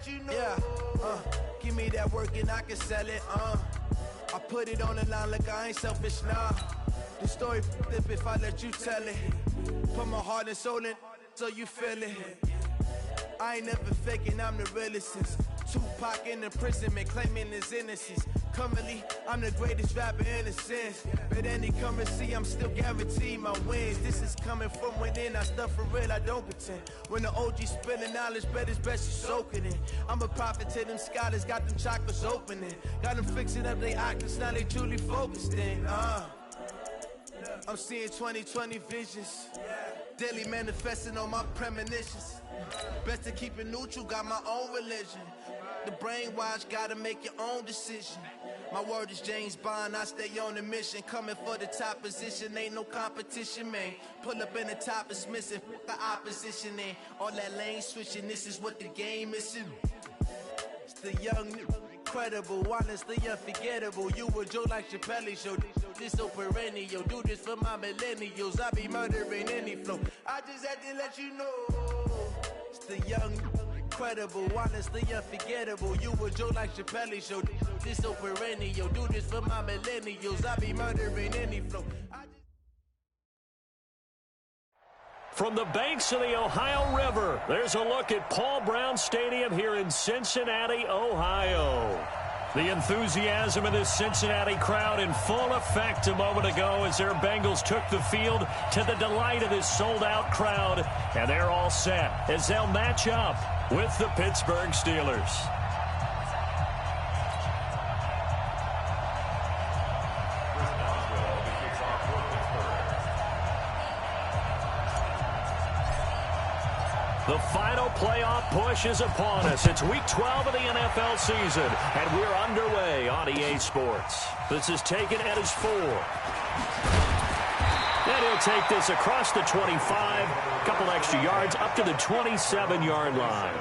let you know. Yeah, give me that work and I can sell it. I put it on the line, look, I ain't selfish, nah. The story flip if I let you tell it. Put my heart and soul in so you feel it. I ain't never faking, I'm the realest since Tupac in the imprisonment, claiming his innocence. Currently, I'm the greatest rapper in a sense. But any currency, I'm still guaranteed my wins. This is coming from within, I stuff for real, I don't pretend. When the OG spilling knowledge, bet it's best you soak it in. I'm a prophet to them scholars, got them chakras opening. Got them fixing up they octaves, now they truly focused in. I'm seeing 2020 visions. Daily manifesting on my premonitions. Best to keep it neutral, got my own religion. The brainwash, gotta make your own decision. My word is James Bond, I stay on the mission. Coming for the top position, ain't no competition, man. Pull up in the top, it's missing, the opposition ain't. All that lane switching, this is what the game is. It's the young, incredible, honestly unforgettable. You were Joe like Chappelle show. This so perennial, do this for my millennials. I be murdering any flow. I just had to let you know. It's the young, incredible, honestly unforgettable. You were Joe like Chappelle show. This so perennial, do this for my millennials. I be murdering any flow. From the banks of the Ohio River, there's a look at Paul Brown Stadium here in Cincinnati, Ohio. The enthusiasm of this Cincinnati crowd in full effect a moment ago as their Bengals took the field to the delight of this sold-out crowd. And they're all set as they'll match up with the Pittsburgh Steelers. The final playoff push is upon us. It's Week 12 of the NFL season, and we're underway on EA Sports. This is taken at his 4. And he'll take this across the 25, a couple extra yards, up to the 27-yard line.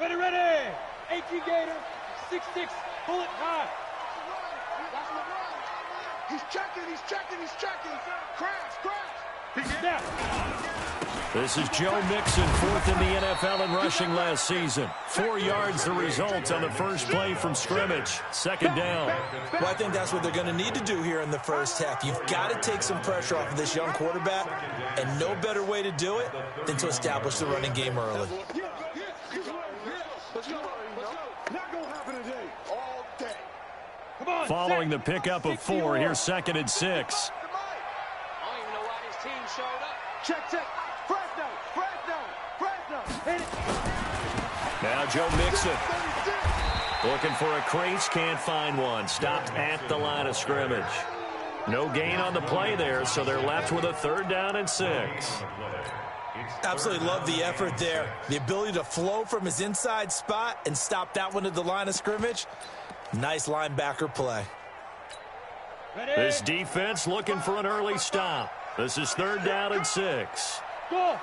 Ready, ready! 18 Gator, 6'6", pull it high. He's checking. Crash. Snap. This is Joe Mixon, 4th in the NFL in rushing last season. 4 yards the result on the first play from scrimmage. Second down. Well, I think that's what they're going to need to do here in the first half. You've got to take some pressure off of this young quarterback, and no better way to do it than to establish the running game early. Following the pickup of 4, here's 2nd and 6. I don't even know why this team showed up. Check. Fresno. Hit it. Now Joe Mixon. Looking for a crease, can't find one. Stopped at the line of scrimmage. No gain on the play there, so they're left with a 3rd down and 6. Absolutely love the effort there. The ability to flow from his inside spot and stop that one at the line of scrimmage. Nice linebacker play. This defense looking for an early stop. This is 3rd down and 6. Go.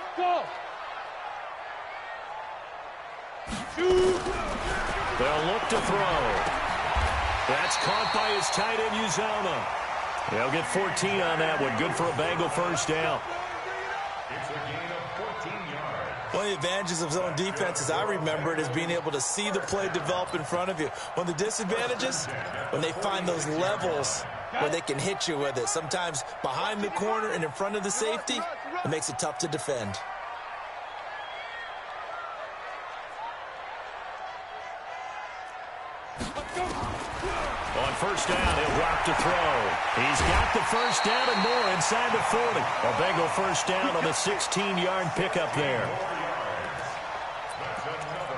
They'll look to throw. That's caught by his tight end, Uzomah. They'll get 14 on that one. Good for a Bengal first down. One of the advantages of zone defense, as I remember it, is being able to see the play develop in front of you. One of the disadvantages, when they find those levels where they can hit you with it. Sometimes behind the corner and in front of the safety, it makes it tough to defend. On first down, he'll drop to throw. He's got the first down and more inside the 40. A Bengal first down on the 16-yard pickup there.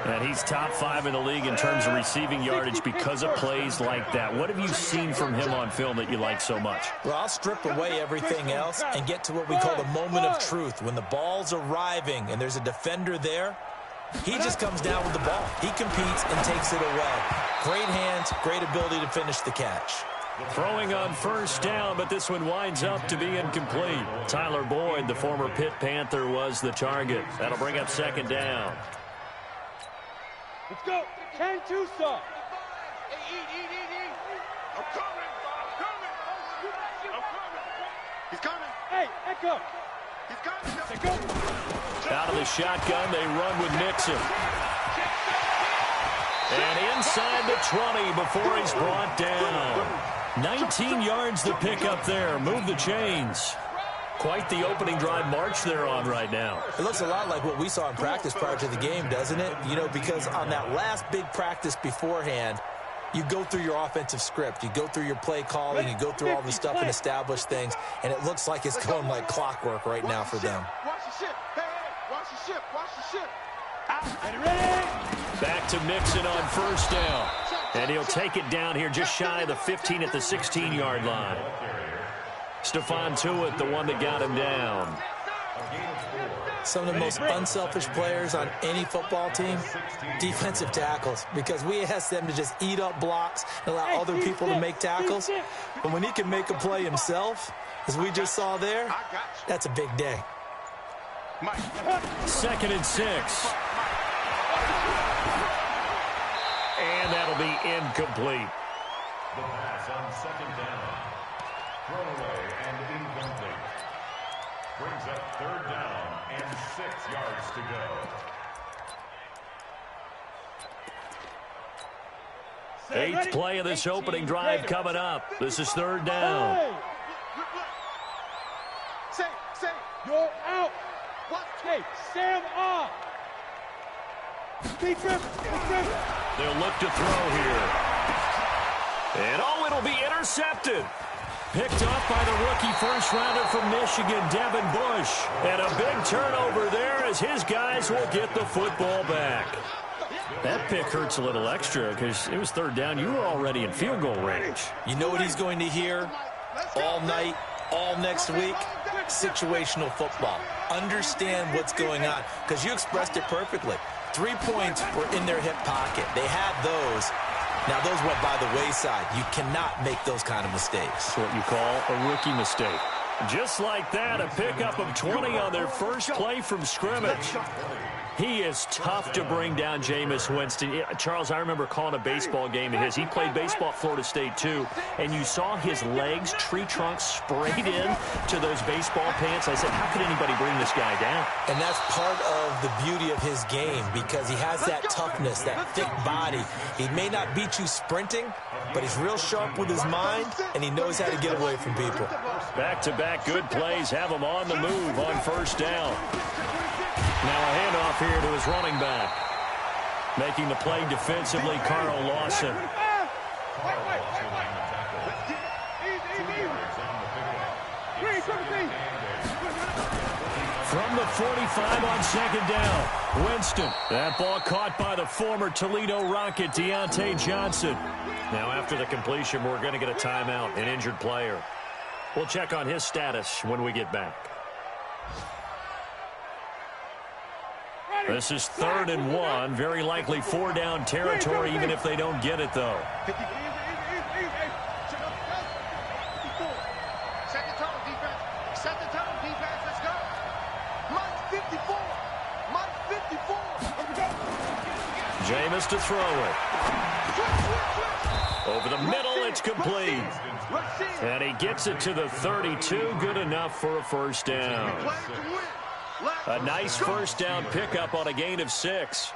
And he's top 5 in the league in terms of receiving yardage because of plays like that. What have you seen from him on film that you like so much? Well, I'll strip away everything else and get to what we call the moment of truth. When the ball's arriving and there's a defender there, he just comes down with the ball. He competes and takes it away. Great hands, great ability to finish the catch. Throwing on first down, but this one winds up to be incomplete. Tyler Boyd, the former Pitt Panther, was the target. That'll bring up second down. Let's go. 10-2, son. I'm coming. He's coming. Hey, echo. He's coming. Let's go. Out of the shotgun, they run with Mixon. And inside the 20 before he's brought down. 19 yards to pick up there. Move the chains. Quite the opening drive march they're on right now. It looks a lot like what we saw in practice prior to the game, doesn't it? You know, because on that last big practice beforehand, you go through your offensive script. You go through your play calling. You go through all the stuff and establish things. And it looks like it's going like clockwork right now for them. Watch the ship. Hey, watch the ship. Watch the ship. Back to Mixon on first down. And he'll take it down here just shy of the 15 at the 16-yard line. Stephon Tuitt, the one that got him down. Some of the most unselfish players on any football team, defensive tackles, because we ask them to just eat up blocks and allow other people to make tackles. But when he can make a play himself, as we just saw there, that's a big day. 2nd and 6. And that'll be incomplete. The pass on 2nd down. Thrown away and incomplete. Brings up 3rd down and 6 yards to go. 8th play of this opening drive coming up. This is 3rd down. Say. You're out. What? Hey, Sam off. Big trip. They'll look to throw here. And it'll be intercepted. Picked off by the rookie first-rounder from Michigan, Devin Bush. And a big turnover there as his guys will get the football back. That pick hurts a little extra because it was 3rd down. You were already in field goal range. You know what he's going to hear all night, all next week? Situational football. Understand what's going on, because you expressed it perfectly. 3 points were in their hip pocket. They had those. Now, those went by the wayside. You cannot make those kind of mistakes. That's what you call a rookie mistake. Just like that, a pickup of 20 on their first play from scrimmage. He is tough to bring down, Jameis Winston. Charles, I remember calling a baseball game of his. He played baseball at Florida State, too, and you saw his legs, tree trunks sprayed in to those baseball pants. I said, how could anybody bring this guy down? And that's part of the beauty of his game, because he has that toughness, that thick body. He may not beat you sprinting, but he's real sharp with his mind, and he knows how to get away from people. Back-to-back good plays have him on the move on first down. Now a handoff here to his running back. Making the play defensively, Carl Lawson. From the 45 on 2nd down, Winston. That ball caught by the former Toledo Rocket, Deontay Johnson. Now after the completion, we're going to get a timeout, an injured player. We'll check on his status when we get back. This is 3rd and 1. Very likely 4-down territory, even if they don't get it, though. Set the tone, defense. Set the tone, defense. Let's go. Mike 54. Mike 54. Jameis to throw it. Over the middle, it's complete. And he gets it to the 32. Good enough for a first down. A nice first down pickup on a gain of 6.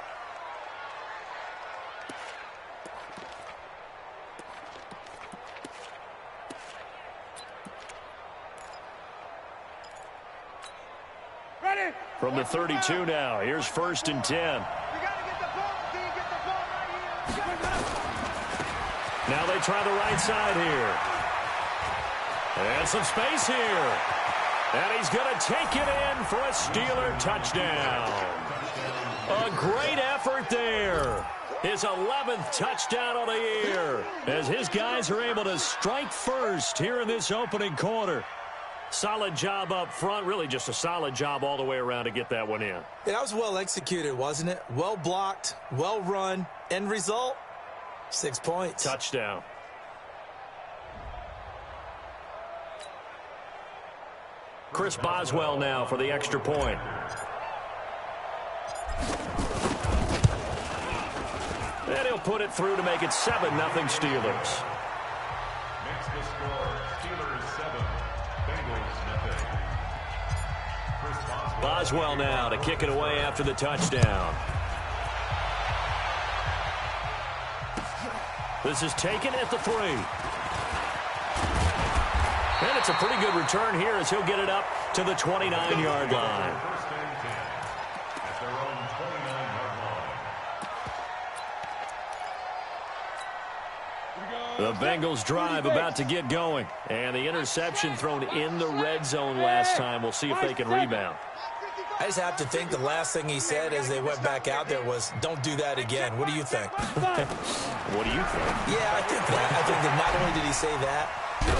Ready. From the 32 now, here's 1st and 10. You got to get the ball. Can you get the ball right here? Now they try the right side here. And some space here. And he's going to take it in for a Steeler touchdown. A great effort there. His 11th touchdown of the year, as his guys are able to strike first here in this opening quarter. Solid job up front, really just a solid job all the way around to get that one in. That was well executed, wasn't it? Well blocked, well run. End result, 6 points. Touchdown. Chris Boswell now for the extra point. And he'll put it through to make it 7-0 Steelers. Makes the score Steelers 7, Bengals nothing. Chris Boswell now to kick it away after the touchdown. This is taken at the 3. And it's a pretty good return here as he'll get it up to the 29-yard line. First and 10 at their own 29-yard line. The Bengals drive about to get going. And the interception thrown in the red zone last time. We'll see if they can rebound. I just have to think the last thing he said as they went back out there was, don't do that again. What do you think? What do you think? Yeah, I think that. I think that not only did he say that,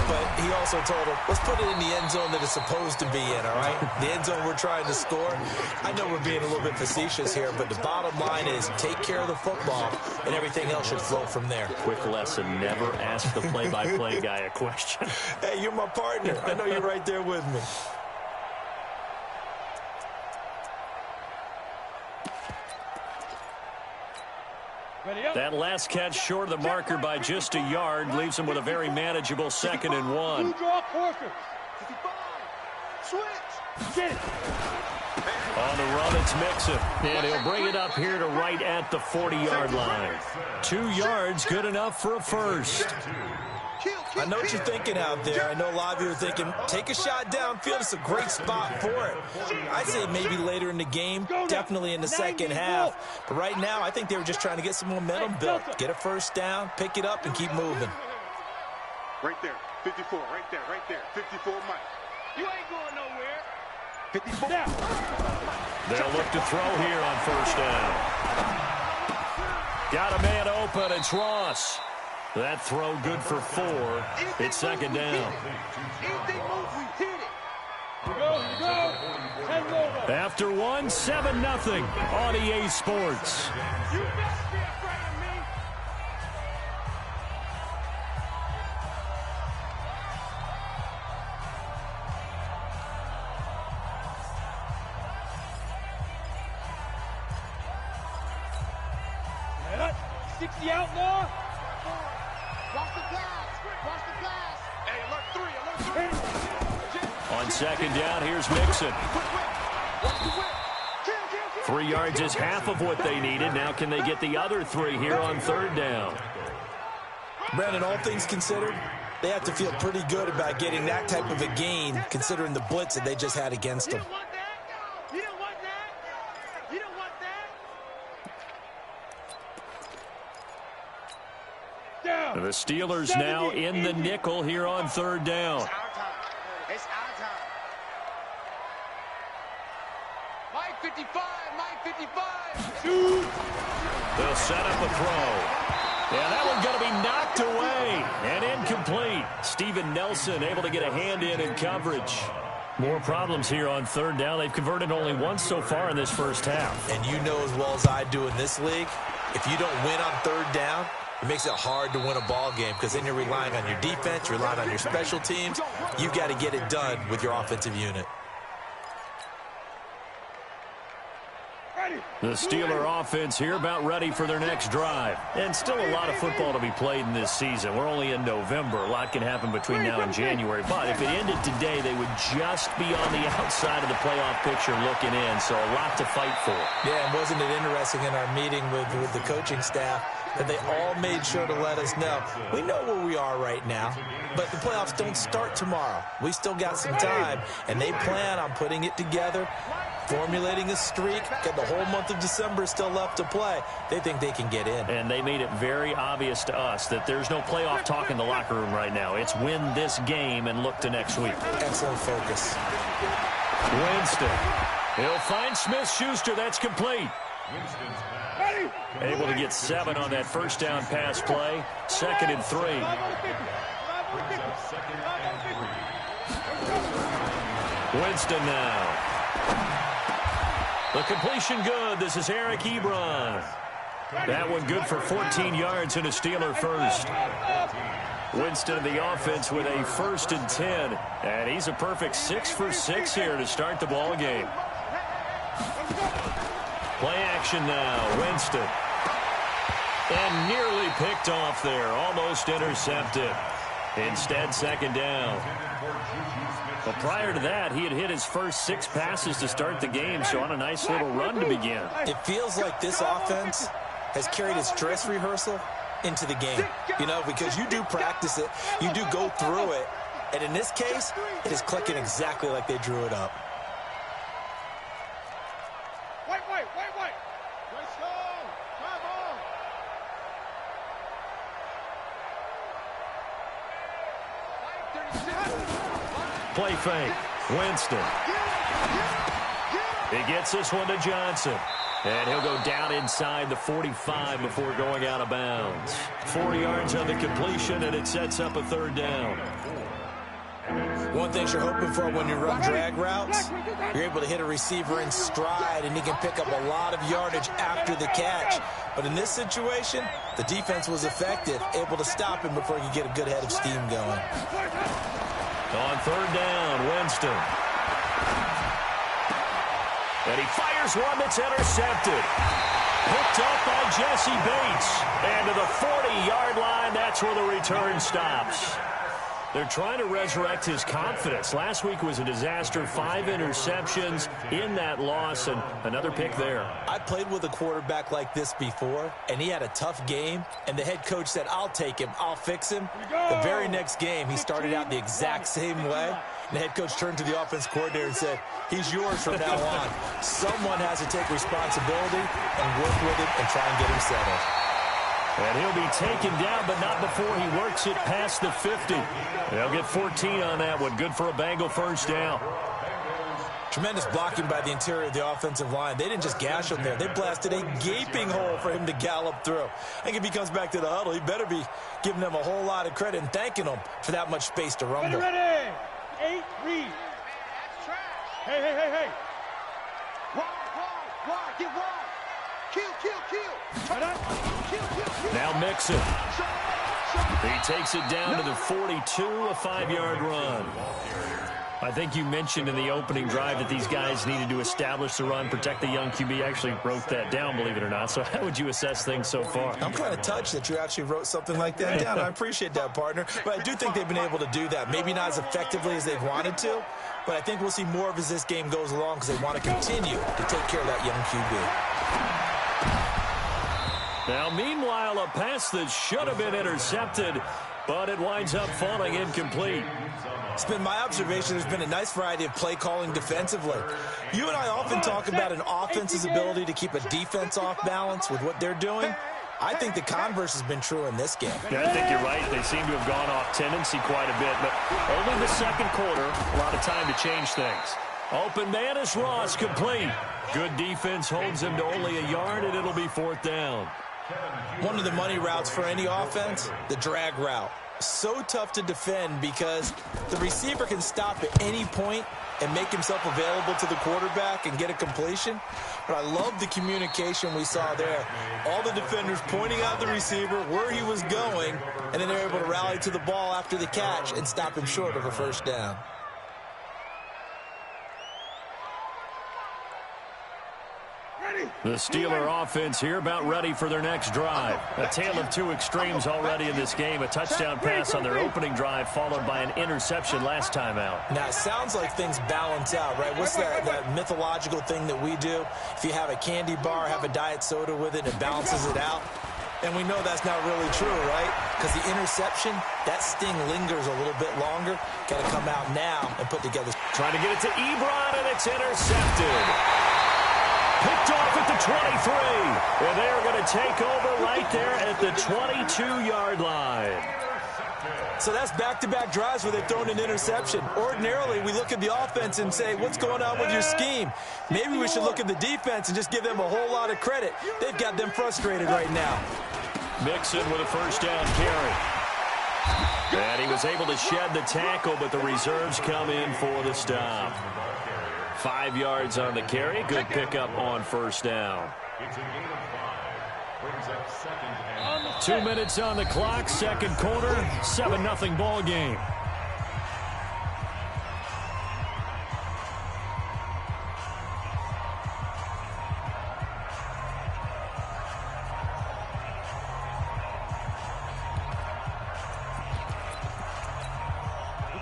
but he also told him, let's put it in the end zone that it's supposed to be in, all right? The end zone we're trying to score. I know we're being a little bit facetious here, but the bottom line is take care of the football, and everything else should flow from there. Quick lesson, never ask the play-by-play guy a question. Hey, you're my partner. I know you're right there with me. That last catch short of the marker by just a yard leaves him with a very manageable 2nd and 1. On the run, it's Mixon. And he'll bring it up here to right at the 40-yard line. 2 yards, good enough for a first. I know what you're thinking out there. I know a lot of you are thinking, take a shot downfield. It's a great spot for it. I'd say maybe later in the game, definitely in the second half. But right now, I think they were just trying to get some momentum built. Get a first down, pick it up, and keep moving. Right there, 54, right there, 54, Mike. You ain't going nowhere. 54. They'll look to throw here on first down. Got a man open, it's Ross. That throw good for 4. It's 2nd down. After 1, 7-0 on EA Sports. You best be afraid of me. What? 60 outlaw? Watch the pass. Watch the pass. Hey, alert 3. On 2nd down, here's Mixon. 3 yards is half of what they needed. Now can they get the other 3 here on 3rd down? Brandon, all things considered, they have to feel pretty good about getting that type of a gain, considering the blitz that they just had against them. You don't want that? You don't want that? The Steelers now in the nickel here on 3rd down. It's our time. It's our time. Mike 55. Mike 55. They'll set up a throw. Yeah, that one's going to be knocked away and incomplete. Steven Nelson able to get a hand in coverage. More problems here on 3rd down. They've converted only once so far in this first half. And you know as well as I do in this league, if you don't win on 3rd down, it makes it hard to win a ball game because then you're relying on your defense, you're relying on your special teams. You've got to get it done with your offensive unit. The Steeler offense here about ready for their next drive. And still a lot of football to be played in this season. We're only in November. A lot can happen between now and January. But if it ended today, they would just be on the outside of the playoff picture looking in. So a lot to fight for. Yeah, and wasn't it interesting in our meeting with the coaching staff that they all made sure to let us know, we know where we are right now, but the playoffs don't start tomorrow. We still got some time, and they plan on putting it together, formulating a streak, got the whole month of December still left to play. They think they can get in. And they made it very obvious to us that there's no playoff talk in the locker room right now. It's win this game and look to next week. Excellent focus. Winston. He'll find Smith-Schuster. That's complete. Able to get 7 on that first down pass play. 2nd and 3. Winston now. The completion good. This is Eric Ebron. That one good for 14 yards and a Steeler first. Winston in the offense with a 1st and 10. And he's a perfect 6 for 6 here to start the ball game. Play action now. Winston. And nearly picked off there. Almost intercepted. Instead, 2nd down. But prior to that, he had hit his first 6 passes to start the game, so on a nice little run to begin. It feels like this offense has carried its dress rehearsal into the game, you know, because you do practice it, you do go through it, and in this case, it is clicking exactly like they drew it up. Wait. Let's go. Come on. Play fake. Winston. He gets this one to Johnson. And he'll go down inside the 45 before going out of bounds. 40 yards on the completion, and it sets up a 3rd down. One thing you're hoping for when you run drag routes, you're able to hit a receiver in stride, and he can pick up a lot of yardage after the catch. But in this situation, the defense was effective, able to stop him before he could get a good head of steam going. On 3rd down, Winston. And he fires one that's intercepted. Picked up by Jesse Bates. And to the 40-yard line, that's where the return stops. They're trying to resurrect his confidence. Last week was a disaster. 5 interceptions in that loss, and another pick there. I played with a quarterback like this before, and he had a tough game, and the head coach said, I'll take him, I'll fix him. The very next game, he started out the exact same way. And the head coach turned to the offense coordinator and said, he's yours from now on. Someone has to take responsibility and work with him and try and get him settled. And he'll be taken down, but not before he works it past the 50. They'll get 14 on that one. Good for a Bengal 1st down. Tremendous blocking by the interior of the offensive line. They didn't just gash him there. They blasted a gaping hole for him to gallop through. I think if he comes back to the huddle, he better be giving them a whole lot of credit and thanking them for that much space to rumble. Ready. 8, read. Hey. Wide, get wide. Kill. Now Mixon. He takes it down to the 42, a 5-yard run. I think you mentioned in the opening drive that these guys needed to establish the run, protect the young QB. Actually wrote that down, believe it or not. So how would you assess things so far? I'm kind of touched that you actually wrote something like that down. I appreciate that, partner. But I do think they've been able to do that. Maybe not as effectively as they've wanted to, but I think we'll see more of as this game goes along because they want to continue to take care of that young QB. Now, meanwhile, a pass that should have been intercepted, but it winds up falling incomplete. It's been my observation there's been a nice variety of play calling defensively. You and I often talk about an offense's ability to keep a defense off balance with what they're doing. I think the converse has been true in this game. Yeah, I think you're right. They seem to have gone off tendency quite a bit, but only the 2nd quarter, a lot of time to change things. Open man is Ross, complete. Good defense holds him to only a yard, and it'll be 4th down. One of the money routes for any offense, the drag route. So tough to defend because the receiver can stop at any point and make himself available to the quarterback and get a completion. But I love the communication we saw there. All the defenders pointing out the receiver, where he was going, and then they're able to rally to the ball after the catch and stop him short of a 1st down. The Steeler offense here about ready for their next drive. A tale of 2 extremes already in this game. A touchdown pass on their opening drive followed by an interception last time out. Now, it sounds like things balance out, right? What's that mythological thing that we do? If you have a candy bar, have a diet soda with it, it balances it out. And we know that's not really true, right? Because the interception, that sting lingers a little bit longer. Got to come out now and put together. Trying to get it to Ebron, and it's intercepted. Picked off at the 23. And they're going to take over right there at the 22-yard line. So that's back-to-back drives where they've thrown an interception. Ordinarily, we look at the offense and say, what's going on with your scheme? Maybe we should look at the defense and just give them a whole lot of credit. They've got them frustrated right now. Mixon with a 1st down carry. And he was able to shed the tackle, but the reserves come in for the stop. 5 yards on the carry. Good pickup on 1st down. It's a gain of 5. Brings up second and 2 minutes on the clock, second quarter, 7-0 ball game.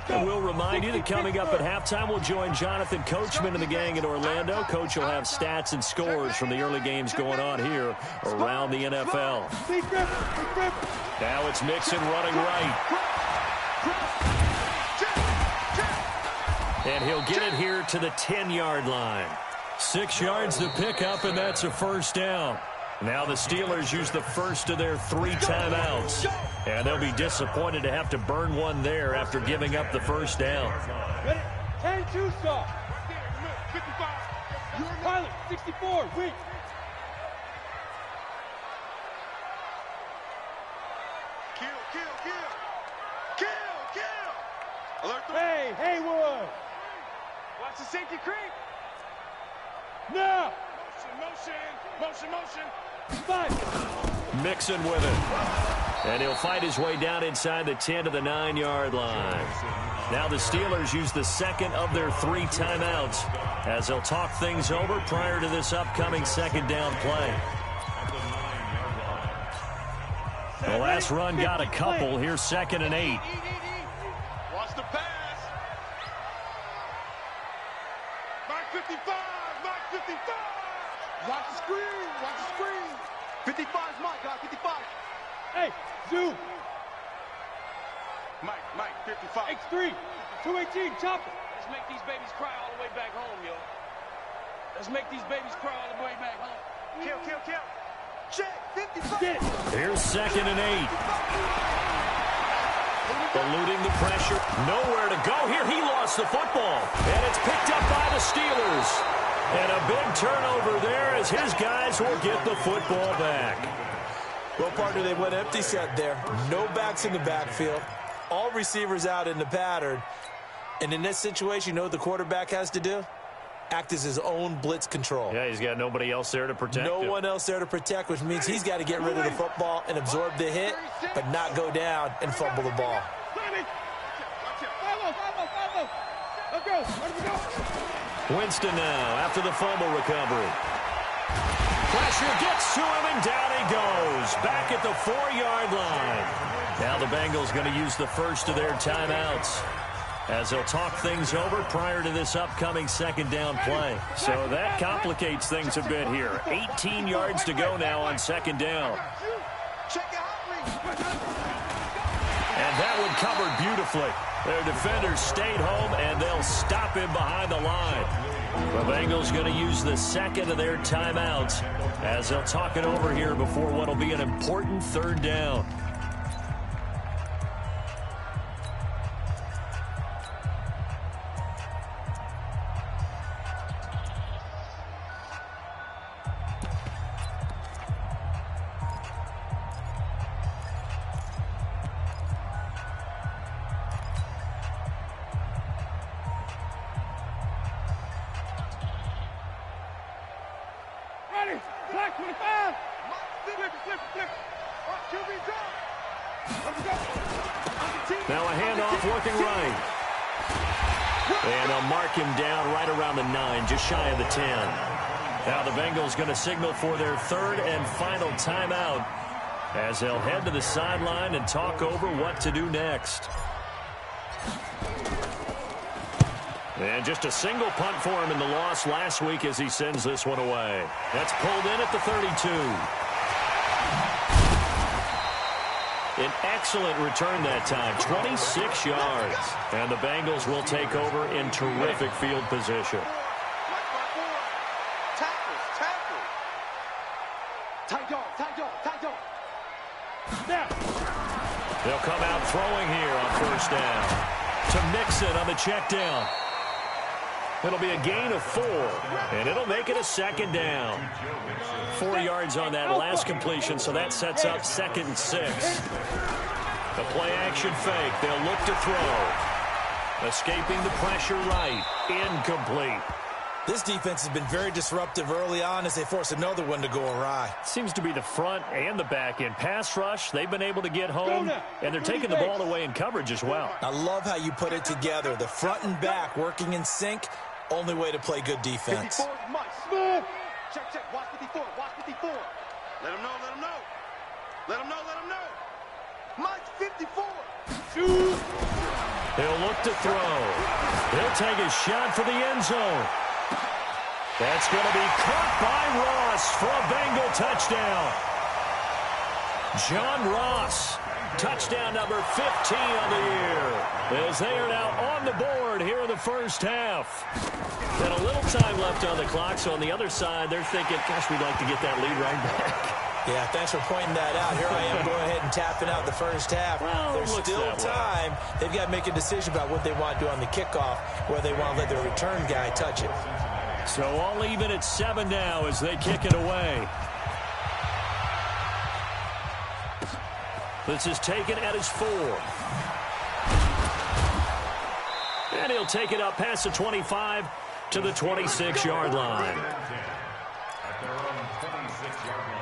And we'll remind you that coming up at halftime, we'll join Jonathan Coachman and the gang in Orlando. Coach will have stats and scores from the early games going on here around the NFL. Now it's Mixon running right. And he'll get it here to the 10-yard line. 6 yards to pick up, and that's a first down. Now the Steelers use the first of their 3 timeouts. And they'll be disappointed to have to burn one there after giving up the first down. 10-2 stop. Pilot, 64, wait. Kill. Alert the Hey, Haywood. Watch the safety creep. Now. Motion. 5. Mixon with it. And he'll fight his way down inside the 10 to the 9-yard line. Now the Steelers use the second of their 3 timeouts as they'll talk things over prior to this upcoming second down play. The last run got a couple. Here's 2nd and 8. Watch the pass. Mark 55. Watch the screen. 55 is Mike, guy. 55. Hey, Zoo. Mike, 55. X3. 218, chopper. Let's make these babies cry all the way back home, yo. Let's make these babies cry all the way back home. Kill. Check, 55. Get it. Here's 2nd and 8. Eluding the pressure. Nowhere to go here. He lost the football. And it's picked up by the Steelers. And a big turnover there as his guys will get the football back. Well, partner, they went empty set there. No backs in the backfield. All receivers out in the pattern. And in this situation, you know what the quarterback has to do? Act as his own blitz control. Yeah, he's got nobody else there to protect him. No one else there to protect, which means he's got to get rid of the football and absorb the hit, but not go down and fumble the ball. Let's go. Let's go. Winston now after the fumble recovery. Pressure gets to him, and down he goes. Back at the 4-yard line. Now the Bengals going to use the first of their timeouts as they'll talk things over prior to this upcoming second down play. So that complicates things a bit here. 18 yards to go now on second down. And that one covered beautifully. Their defenders stayed home, and they'll stop him behind the line. The Bengals going to use the second of their timeouts as they'll talk it over here before what will be an important third down. Now a handoff working right. And they'll mark him down right around the 9, just shy of the 10. Now the Bengals going to signal for their third and final timeout as they'll head to the sideline and talk over what to do next. And just a single punt for him in the loss last week as he sends this one away. That's pulled in at the 32. An excellent return that time, 26 yards. And the Bengals will take over in terrific field position. They'll come out throwing here on first down. To Mixon on the check down. It'll be a gain of 4, and it'll make it a second down. 4 yards on that last completion, so that sets up 2nd and 6. The play action fake. They'll look to throw. Escaping the pressure right. Incomplete. This defense has been very disruptive early on as they force another one to go awry. Seems to be the front and the back end. Pass rush, they've been able to get home, and they're taking the ball away in coverage as well. I love how you put it together. The front and back working in sync, only way to play good defense. 54 is Mike. Smooth. Check, check. Watch 54. Watch 54. Let him know. Let him know. Let him know. Let him know. Mike's 54. Shoot. He'll look to throw. He'll take a shot for the end zone. That's going to be caught by Ross for a Bengal touchdown. John Ross, touchdown number 15 on the year, as they are now on the board here in the first half. And a little time left on the clock, so on the other side, they're thinking, gosh, we'd like to get that lead right back. Yeah, thanks for pointing that out. Here I am going ahead and tapping out the first half. Well, there's still time. They've got to make a decision about what they want to do on the kickoff, whether they want to let their return guy touch it. So all even at 7 now as they kick it away. This is taken at his 4. And he'll take it up past the 25 to the 26-yard line. At their own 26-yard line.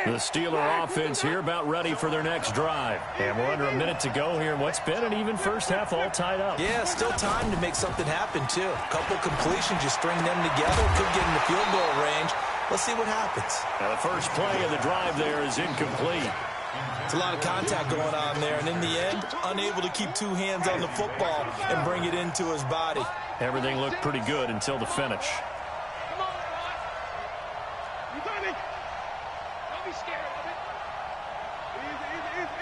The Steeler offense here about ready for their next drive. And we're under a minute to go here in what's been an even first half, all tied up. Yeah, still time to make something happen, too. A couple completions, you string them together, could get in the field goal range. Let's see what happens. Now the first play of the drive there is incomplete. It's a lot of contact going on there, and in the end, unable to keep two hands on the football and bring it into his body. Everything looked pretty good until the finish. Come on, Ross. You got it. Don't be scared of it.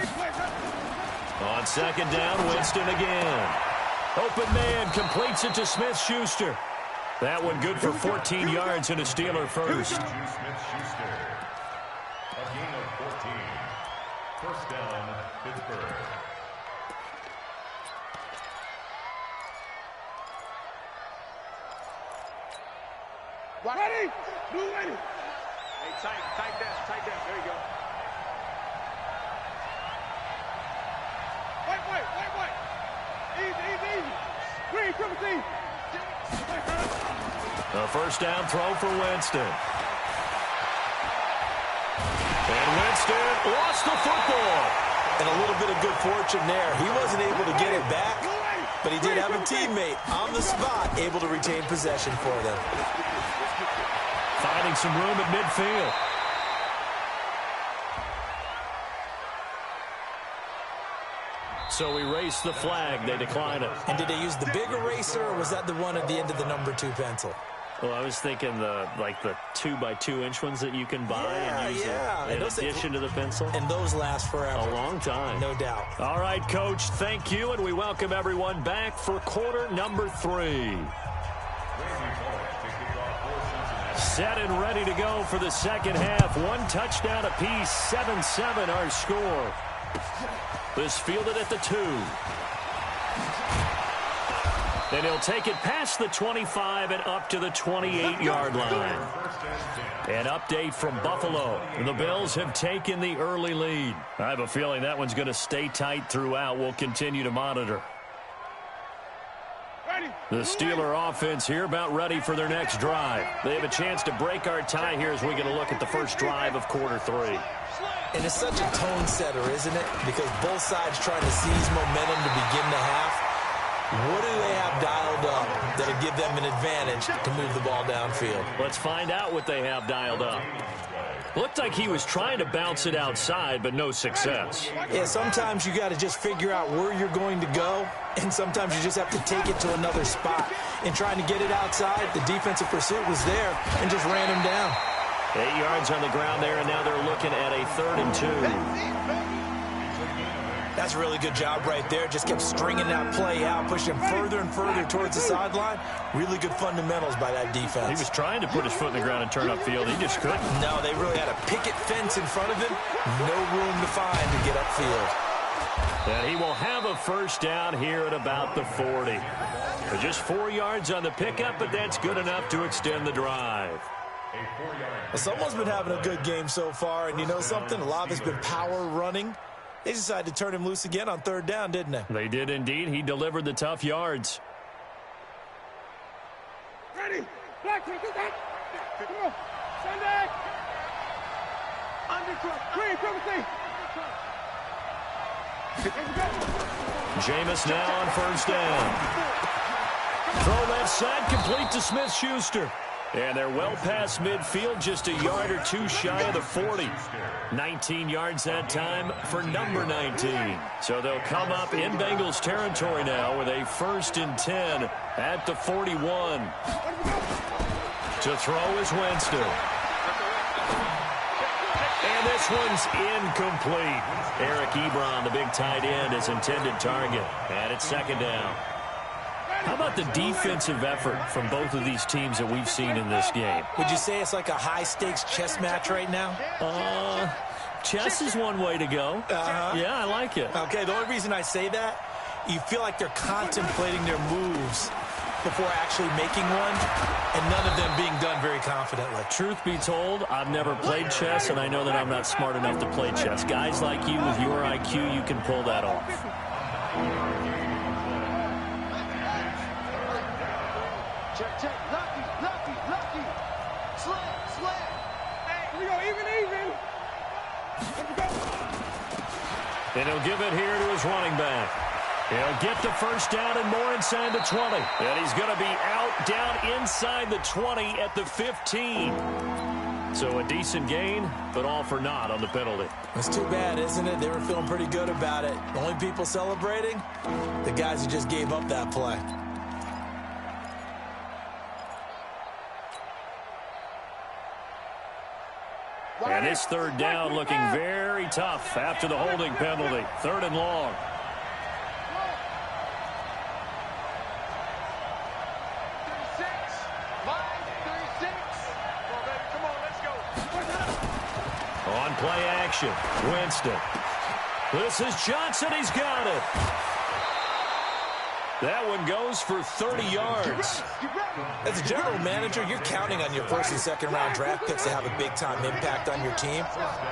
Easy. On second down, Winston again. Open man completes it to Smith-Schuster. That one good for 14 yards and a Steeler first. Smith-Schuster. A gain of 14. First down, Pittsburgh. Ready? Move ready. Hey, tight down. There you go. Wait. Easy. Green, triple team. A first down throw for Winston. And Winston lost the football. And a little bit of good fortune there. He wasn't able to get it back, but he did have a teammate on the spot able to retain possession for them. Finding some room at midfield. So we race the flag. They decline it. And did they use the big eraser, or was that the one at the end of the number 2 pencil? Well, I was thinking the 2x2-inch ones that you can buy and use in addition to the pencil. And those last forever. A long time. No doubt. All right, Coach, thank you, and we welcome everyone back for quarter number 3. Set and ready to go for the second half. One touchdown apiece, 7-7 our score. This fielded at the 2. And he'll take it past the 25 and up to the 28-yard line. An update from Buffalo. The Bills have taken the early lead. I have a feeling that one's going to stay tight throughout. We'll continue to monitor. The Steeler offense here about ready for their next drive. They have a chance to break our tie here as we get a look at the first drive of quarter 3. And it's such a tone setter, isn't it? Because both sides trying to seize momentum to begin the half. What do they have dialed up that'll give them an advantage to move the ball downfield? Let's find out what they have dialed up. Looked like he was trying to bounce it outside, but no success. Yeah, sometimes you got to just figure out where you're going to go, and sometimes you just have to take it to another spot. And trying to get it outside, the defensive pursuit was there and just ran him down. 8 yards on the ground there, and now they're looking at a 3rd and 2. That's a really good job right there. Just kept stringing that play out, pushing him further and further towards the sideline. Really good fundamentals by that defense. He was trying to put his foot in the ground and turn upfield. He just couldn't. No, they really had a picket fence in front of him. No room to find to get upfield. And he will have a first down here at about the 40. Just 4 yards on the pickup, but that's good enough to extend the drive. Well, someone's been having a good game so far, and you know something? A lot of it's been power running. They decided to turn him loose again on third down, didn't they? They did indeed. He delivered the tough yards. Ready? Black, take that. Come on. Sunday. Undercut. Green, come see. Jameis now on first down. Throw left side, complete to Smith-Schuster. And they're well past midfield, just a yard or two shy of the 40. 19 yards that time for number 19. So they'll come up in Bengals territory now with a 1st and 10 at the 41. To throw is Winston. And this one's incomplete. Eric Ebron, the big tight end, is intended target. And it's 2nd down. How about the defensive effort from both of these teams that we've seen in this game? Would you say it's like a high-stakes chess match right now? Chess is one way to go. Yeah, I like it. Okay, the only reason I say that, you feel like they're contemplating their moves before actually making one, and none of them being done very confidently. Truth be told, I've never played chess, and I know that I'm not smart enough to play chess. Guys like you with your IQ, you can pull that off. Check. Lucky. Slam. Hey, here we go. Even. Here we go. And he'll give it here to his running back. He'll get the first down and more inside the 20. And he's going to be down inside the 20 at the 15. So a decent gain, but all for naught on the penalty. It's too bad, isn't it? They were feeling pretty good about it. The only people celebrating, the guys who just gave up that play. And this 3rd down looking very tough after the holding penalty. 3rd and long. 36. Come on, let's go. On play action, Winston. This is Johnson. He's got it. That one goes for 30 yards. As a general manager, you're counting on your 1st and 2nd round draft picks to have a big-time impact on your team.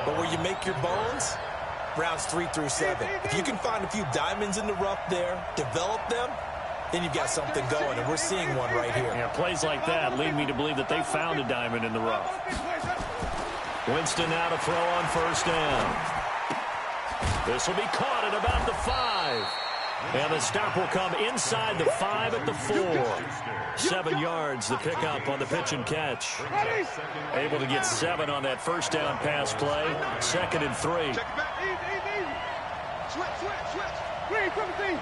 But where you make your bones, rounds 3 through 7. If you can find a few diamonds in the rough there, develop them, then you've got something going, and we're seeing one right here. Yeah, plays like that lead me to believe that they found a diamond in the rough. Winston now to throw on 1st down. This will be caught at about the 5. And the stop will come inside the 5 at the 4. 7 yards, the pickup on the pitch and catch. Able to get 7 on that 1st down pass play. 2nd and 3. Check it back. Easy. Switch. Green, come see.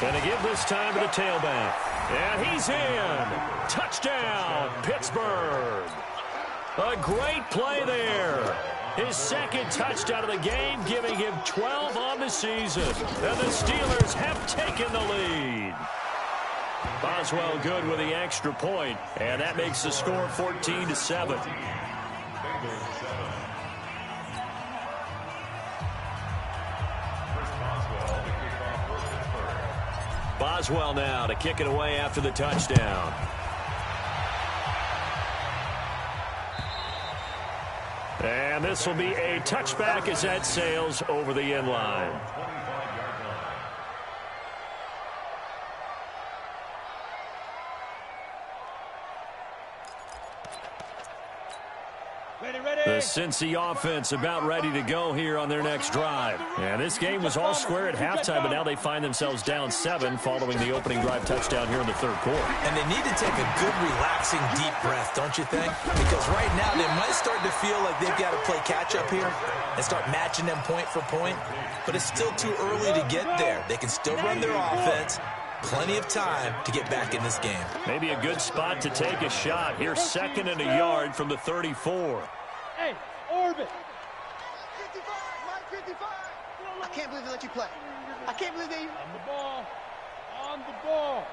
And to give this time to the tailback. And he's in. Touchdown, Pittsburgh. A great play there. His 2nd touchdown of the game, giving him 12 on the season. And the Steelers have taken the lead. Boswell good with the extra point, and that makes the score 14-7. Boswell now to kick it away after the touchdown. And this will be a touchback as that sails over the end line. The Cincy offense about ready to go here on their next drive. And this game was all square at halftime, but now they find themselves down 7 following the opening drive touchdown here in the 3rd quarter. And they need to take a good, relaxing, deep breath, don't you think? Because right now they might start to feel like they've got to play catch-up here and start matching them point for point. But it's still too early to get there. They can still run their offense. Plenty of time to get back in this game. Maybe a good spot to take a shot. Here's 2nd and a yard from the 34. Hey, orbit. 55. I can't believe they let you play. I can't believe they... On the ball.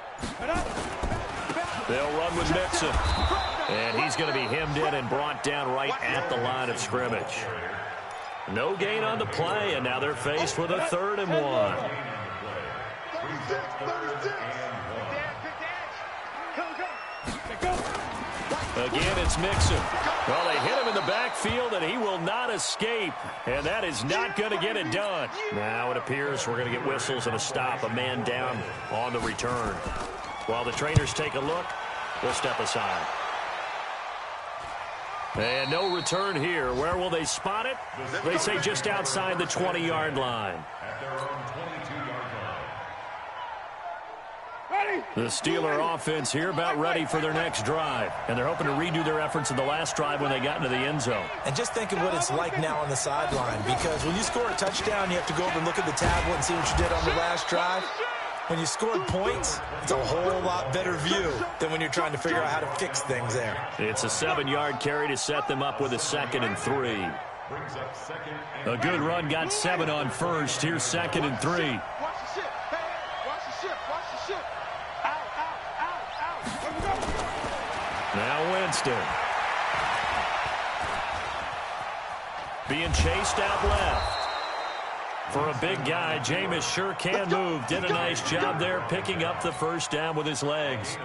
They'll run with Mixon. And he's going to be hemmed in and brought down right at the line of scrimmage. No gain on the play, and now they're faced with a 3rd and 1. Again, it's Mixon. Well, they hit him in the backfield, and he will not escape. And that is not going to get it done. Now it appears we're going to get whistles and a stop. A man down on the return. While the trainers take a look, we'll step aside. And no return here. Where will they spot it? They say just outside the 20-yard line. At their own 22-yard line. The Steeler offense here about ready for their next drive. And they're hoping to redo their efforts in the last drive when they got into the end zone. And just think of what it's like now on the sideline, because when you score a touchdown, you have to go over and look at the tablet and see what you did on the last drive. When you scored points, it's a whole lot better view than when you're trying to figure out how to fix things there. It's a 7-yard carry to set them up with a 2nd and 3. A good run got 7 on first. Here's 2nd and 3. Watch the ship. Hey, watch the ship. Watch the ship. Out. Let me go. Now Winston. Being chased out left. For a big guy, Jameis sure can move. Did a nice job there picking up the first down with his legs.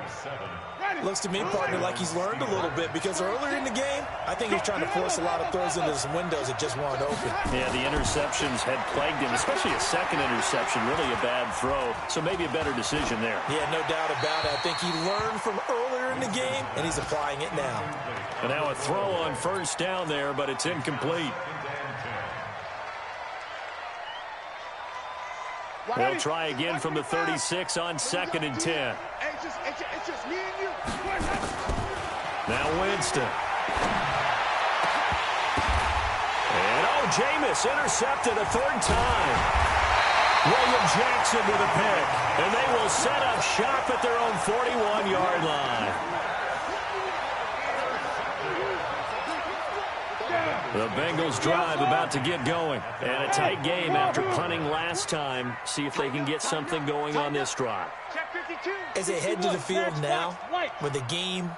Looks to me, partner, like he's learned a little bit, because earlier in the game, I think he's trying to force a lot of throws into some windows that just weren't open. Yeah, the interceptions had plagued him, especially a second interception, really a bad throw. So maybe a better decision there. Yeah, no doubt about it. I think he learned from earlier in the game, and he's applying it now. And now a throw on first down there, but it's incomplete. They'll try again from the 36 on 2nd and 10. It's just me and you. Now Winston. And Jameis intercepted a 3rd time. William Jackson with a pick. And they will set up shop at their own 41-yard line. The Bengals drive about to get going. And a tight game after punting last time. See if they can get something going on this drive. As they head to the field now, with the game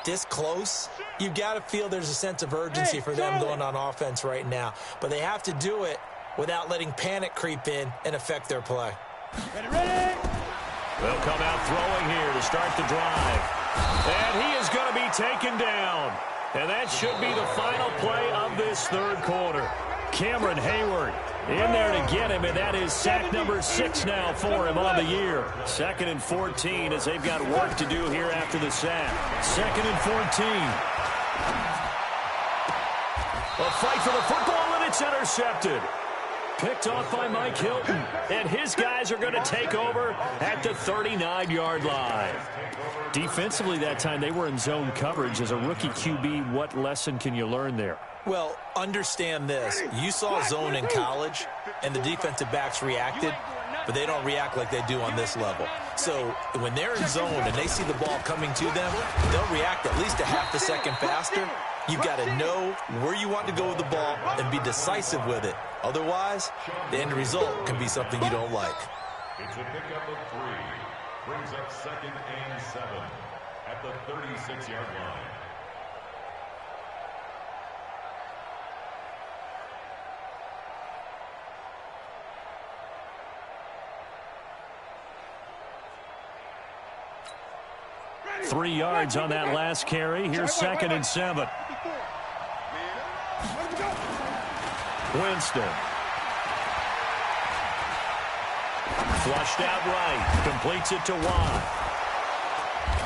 this close, you've got to feel there's a sense of urgency for them going on offense right now. But they have to do it without letting panic creep in and affect their play. They'll come out throwing here to start the drive. And he is going to be taken down. And that should be the final play of this 3rd quarter. Cameron Hayward in there to get him, and that is sack number 6 now for him on the year. 2nd and 14 as they've got work to do here after the sack. 2nd and 14. A fight for the football, and it's intercepted. Picked off by Mike Hilton. And his guys are going to take over at the 39-yard line. Defensively that time, they were in zone coverage. As a rookie QB, what lesson can you learn there? Well, understand this. You saw zone in college, and the defensive backs reacted, but they don't react like they do on this level. So when they're in zone and they see the ball coming to them, they'll react at least a half a second faster. You've got to know where you want to go with the ball and be decisive with it. Otherwise, the end result can be something you don't like. It's a pickup of 3. Brings up 2nd and 7 at the 36-yard line. Three yards on that last carry. Here's 2nd and 7. Winston. Flushed out right. Completes it to Watt.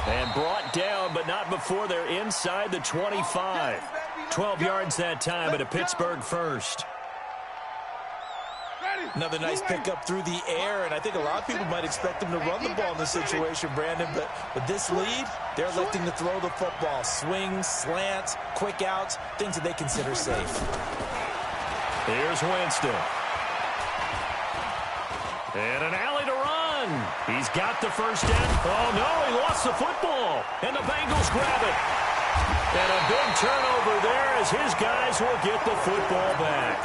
And brought down, but not before they're inside the 25. 12 yards that time, but a Pittsburgh first. Another nice pickup through the air, and I think a lot of people might expect them to run the ball in this situation, Brandon, but with this lead, they're electing to throw the football. Swings, slants, quick outs, things that they consider safe. Here's Winston. And an alley to run. He's got the first down. Oh, no, he lost the football. And the Bengals grab it. And a big turnover there as his guys will get the football back.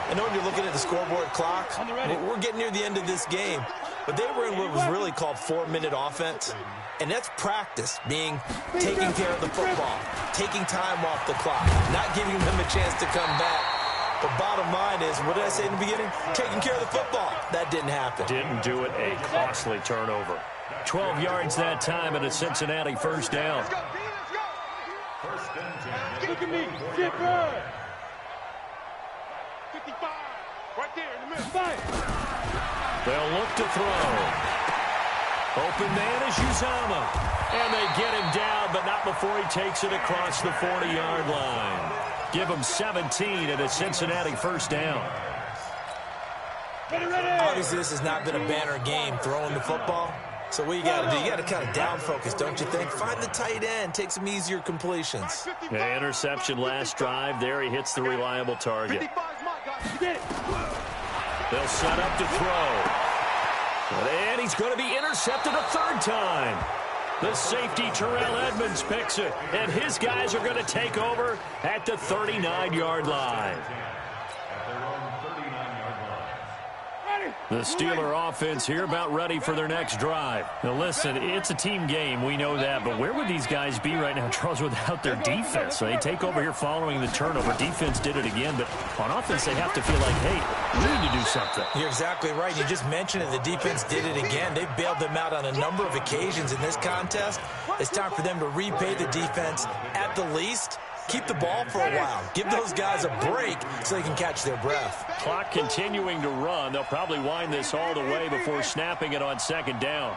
I know when you're looking at the scoreboard clock, we're getting near the end of this game, but they were in what was really called 4-minute offense, and that's practice, meaning taking care of the football, taking time off the clock, not giving them a chance to come back. But bottom line is, what did I say in the beginning? Taking care of the football. That didn't happen. Didn't do it. A costly turnover. 12 yards that time and a Cincinnati first down. Let's go, B, let's go. First and 10. Look at me. Zipper. 55. Right there in the middle. Fight. They'll look to throw. Open man is Uzama. And they get him down, but not before he takes it across the 40-yard line. Give him 17 and a Cincinnati first down. Obviously, this has not been a banner game throwing the football. So what you got to do, you got to kind of down focus, don't you think? Find the tight end, take some easier completions. Yeah, interception last drive. There he hits the reliable target. 55's my guy. They'll set up to throw. And he's going to be intercepted a third time. The safety, Terrell Edmonds, picks it. And his guys are going to take over at the 39-yard line. The Steeler offense here about ready for their next drive. Now, listen, it's a team game. We know that. But where would these guys be right now, Charles, without their defense? So they take over here following the turnover. Defense did it again. But on offense, they have to feel like, hey, we need to do something. You're exactly right. You just mentioned it. The defense did it again. They've bailed them out on a number of occasions in this contest. It's time for them to repay the defense at the least. Keep the ball for a while. Give those guys a break so they can catch their breath. Clock continuing to run. They'll probably wind this all the way before snapping it on second down.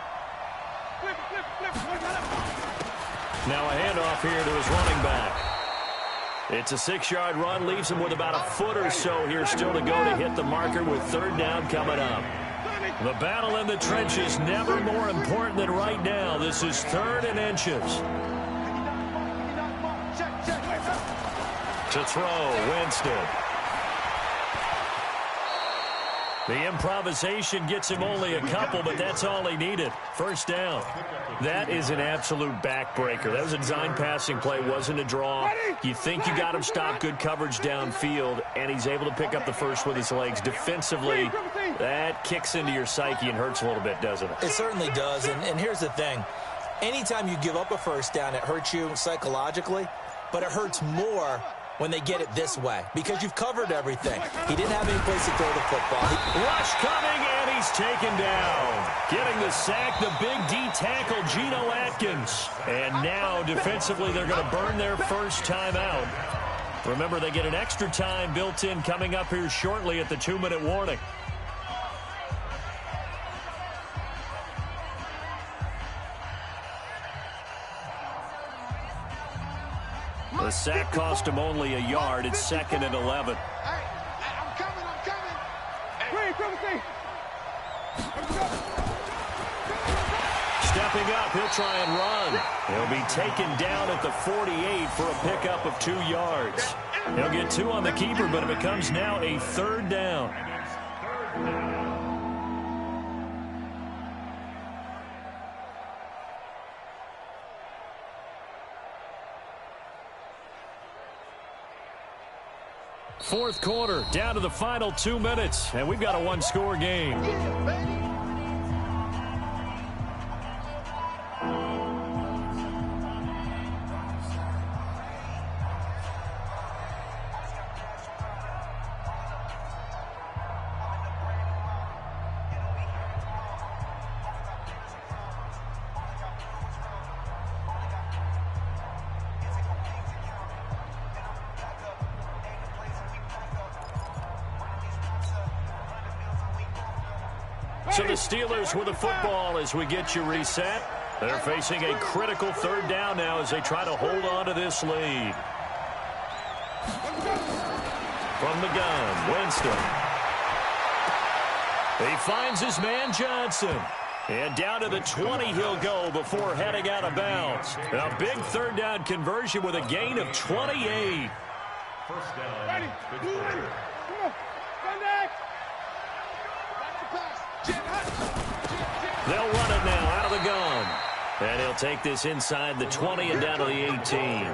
Now a handoff here to his running back. It's a 6-yard run. Leaves him with about a foot or so here still to go to hit the marker with third down coming up. The battle in the trenches never more important than right now. This is 3rd and inches. To throw, Winston. The improvisation gets him only a couple, but that's all he needed. First down. That is an absolute backbreaker. That was a design passing play, wasn't a draw. You think you got him stopped, good coverage downfield, and he's able to pick up the first with his legs. Defensively, that kicks into your psyche and hurts a little bit, doesn't it? It certainly does, and here's the thing. Anytime you give up a first down, it hurts you psychologically, but it hurts more when they get it this way, because you've covered everything. He didn't have any place to throw the football. Rush coming, and he's taken down. Getting the sack, the big D tackle, Geno Atkins. And now, defensively, they're going to burn their first time out. Remember, they get an extra time built in coming up here shortly at the 2-minute warning. The sack cost him only a yard. It's 2nd and 11. Hey, I'm coming. Stepping up, he'll try and run. He'll be taken down at the 48 for a pickup of 2 yards. He'll get 2 on the keeper, but it becomes now a 3rd down. Fourth quarter, down to the final 2 minutes, and we've got a 1-score game. Yeah, baby. So the Steelers with the football as we get you reset. They're facing a critical 3rd down now as they try to hold on to this lead. From the gun, Winston. He finds his man Johnson. And down to the 20 he'll go before heading out of bounds. A big 3rd down conversion with a gain of 28. First down, Pittsburgh. They'll run it now out of the gun. And he'll take this inside the 20 and down to the 18.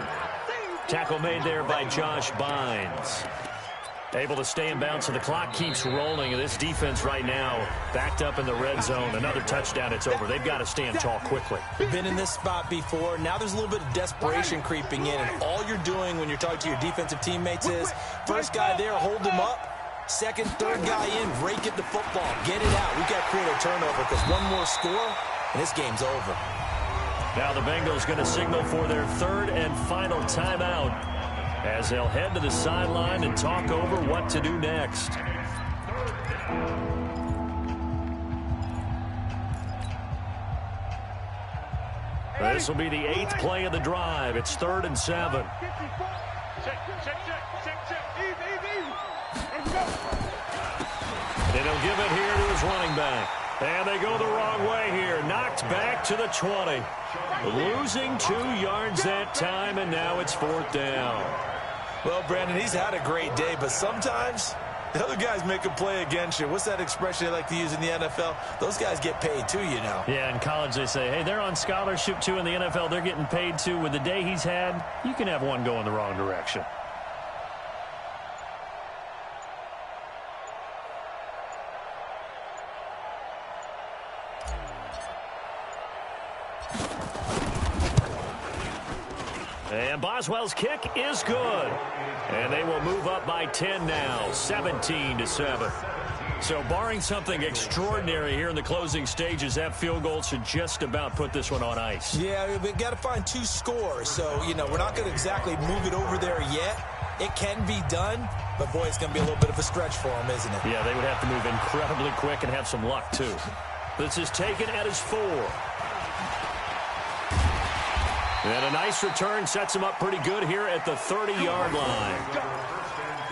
Tackle made there by Josh Bynes. Able to stay in bounds, so the clock keeps rolling. And this defense right now backed up in the red zone. Another touchdown, it's over. They've got to stand tall quickly. Been in this spot before. Now there's a little bit of desperation creeping in. And all you're doing when you're talking to your defensive teammates is, first guy there, hold him up. Second, third guy in, rake at the football. Get it out. We've got to create a turnover because one more score, and this game's over. Now the Bengals going to signal for their third and final timeout as they'll head to the sideline and talk over what to do next. This will be the 8th play of the drive. It's 3rd and 7. And he'll give it here to his running back. And they go the wrong way here. Knocked back to the 20. Losing 2 yards that time, and now it's 4th down. Well, Brandon, he's had a great day, but sometimes the other guys make a play against you. What's that expression they like to use in the NFL? Those guys get paid too, you know. Yeah, in college they say, hey, they're on scholarship too. In the NFL, they're getting paid too. With the day he's had, you can have one go in the wrong direction. And Boswell's kick is good. And they will move up by 10 now, 17-7. So barring something extraordinary here in the closing stages, that field goal should just about put this one on ice. Yeah, we've got to find 2 scores. So, you know, we're not going to exactly move it over there yet. It can be done, but, boy, it's going to be a little bit of a stretch for them, isn't it? Yeah, they would have to move incredibly quick and have some luck, too. This is taken at his 4. And a nice return sets him up pretty good here at the 30-yard line.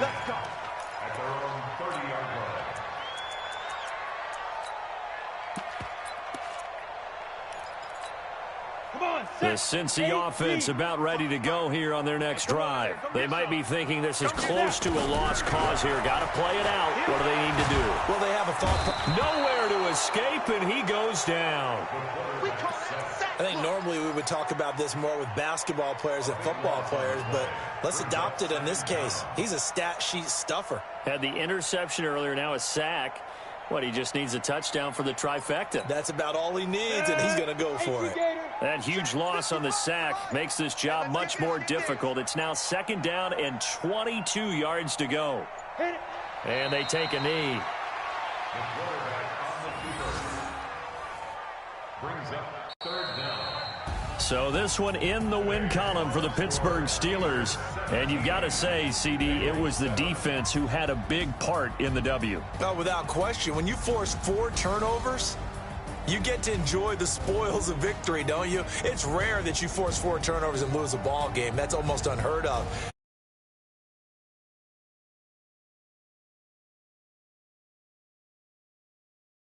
Let's go. At their own 30-yard line. The Cincy offense about ready to go here on their next drive. They might be thinking this is close to a lost cause here. Got to play it out. What do they need to do? Well, they have a thought. Nowhere to escape, and he goes down. I think normally we would talk about this more with basketball players and football players, but let's adopt it in this case. He's a stat sheet stuffer. Had the interception earlier, now a sack. What, he just needs a touchdown for the trifecta. That's about all he needs, and he's going to go for it. That huge loss on the sack makes this job much more difficult. It's now 2nd down and 22 yards to go. And they take a knee. The quarterback on the keeper brings up 3rd down. So this one in the win column for the Pittsburgh Steelers. And you've got to say, CD, it was the defense who had a big part in the W. Oh, without question. When you force 4 turnovers, you get to enjoy the spoils of victory, don't you? It's rare that you force 4 turnovers and lose a ball game. That's almost unheard of.